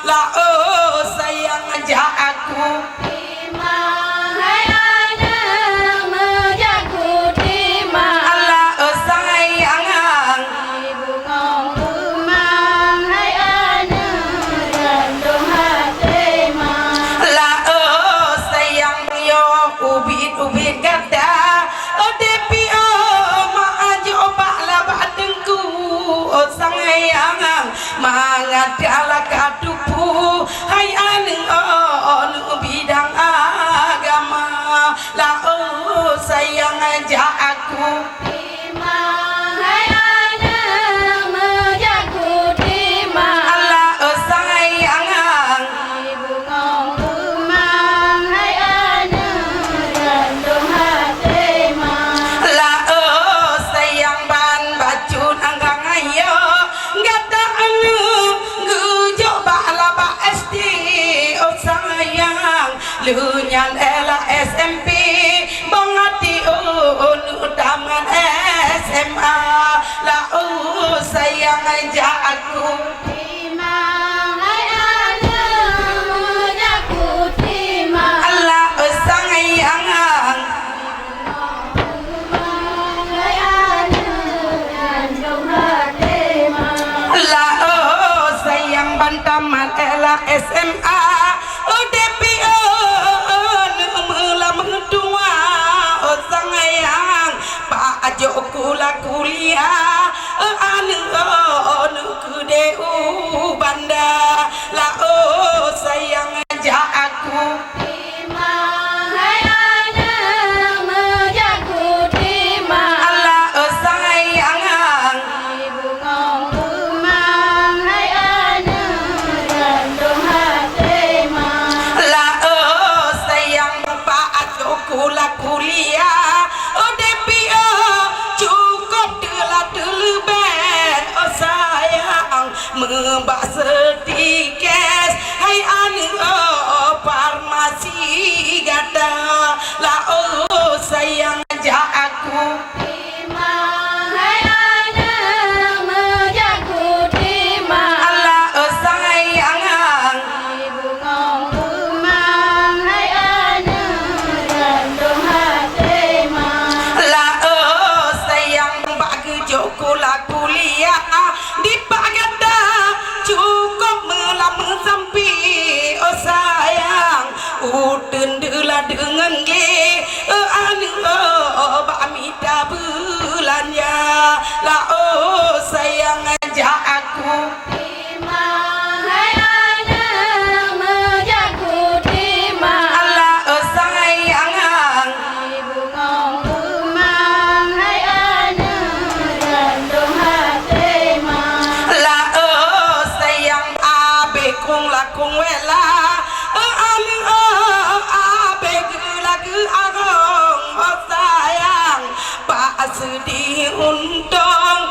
lah sayang ajak aku mangadalah kadupu hai anu bidang agama lah sayang ajak aku lunyan ela SMP bangati taman SMA lah sayang ajak aku taman ela SMA DPO mula mentua sayang Pak Jokula kuliah anu kedeu banda lah sayang ajak aku kuliah DPO cukup dulu ben sayang membak sedikit hai anu farmasi gada lah sayang ajak aku di pagada cukup melam sampi sayang uten dela dengan ge anu bamida bulannya lah sayang ajak aku sedih untung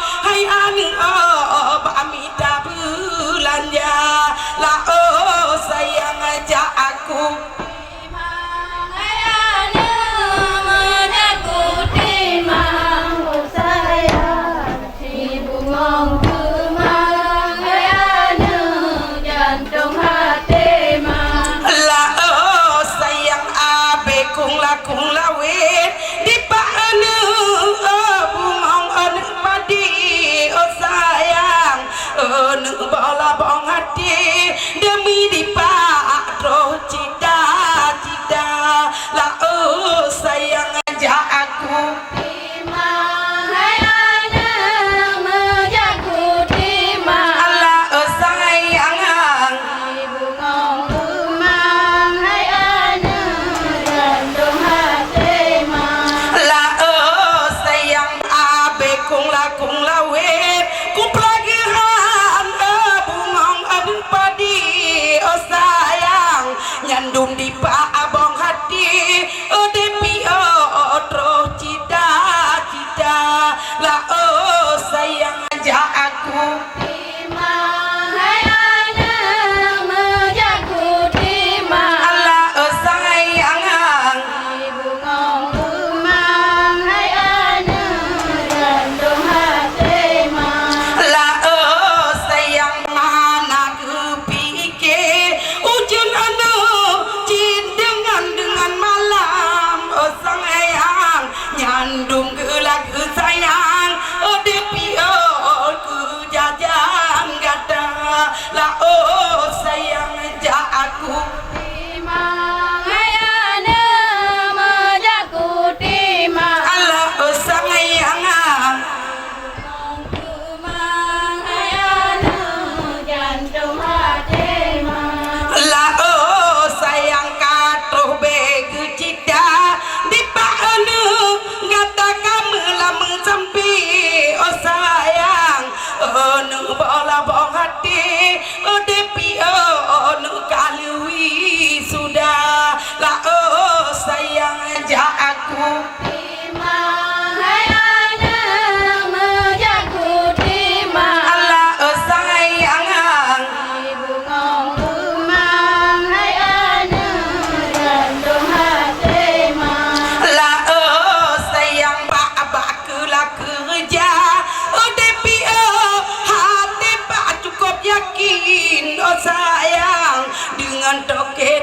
sayang dengan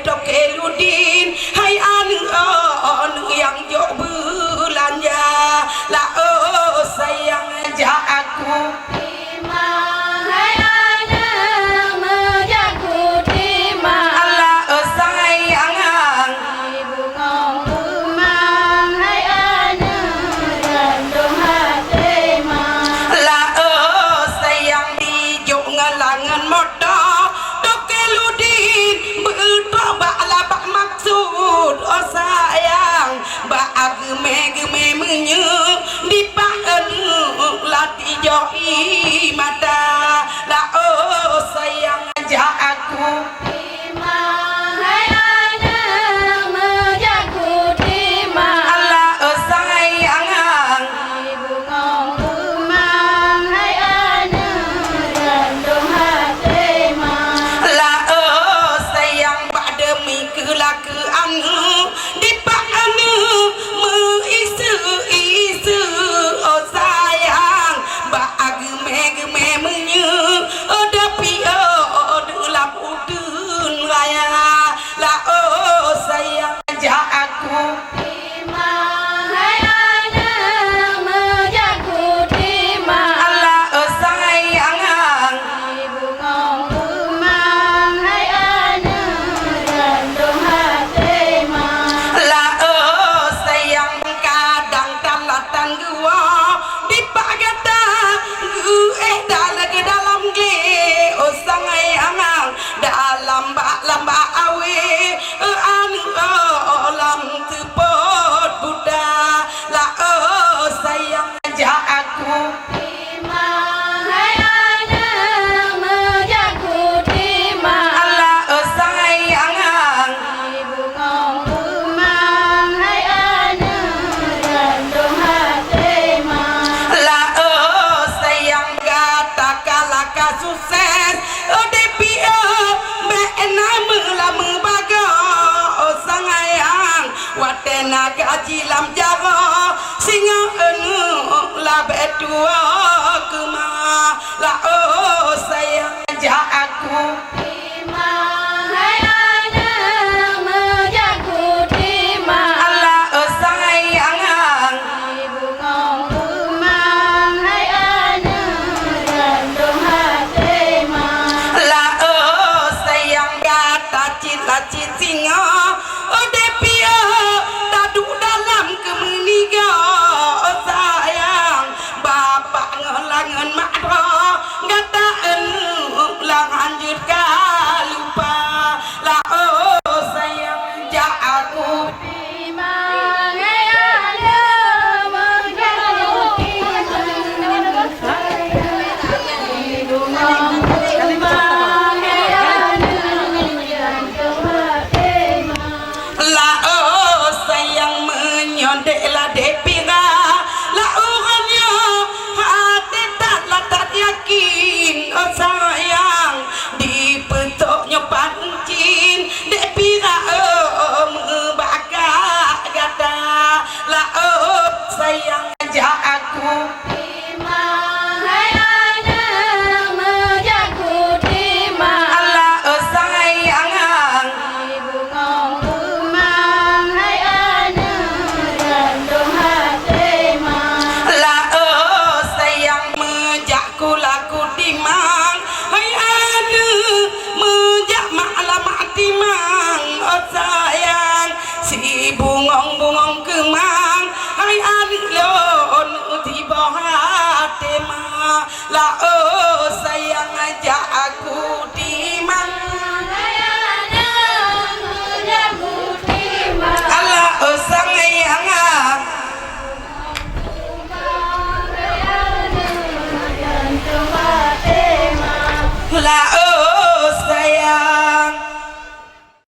toke ludin hai anu yang jok belanja lah sayang ajak aku geme menye di paen lati joi mata la sayang ajak aku gaji lam jaga singa enu la bedua kema la sayang ajak aku sayang ajak aku bungong kemang hai alilon tiba hati ma la sayang ajak aku di mana Allah sayang la sayang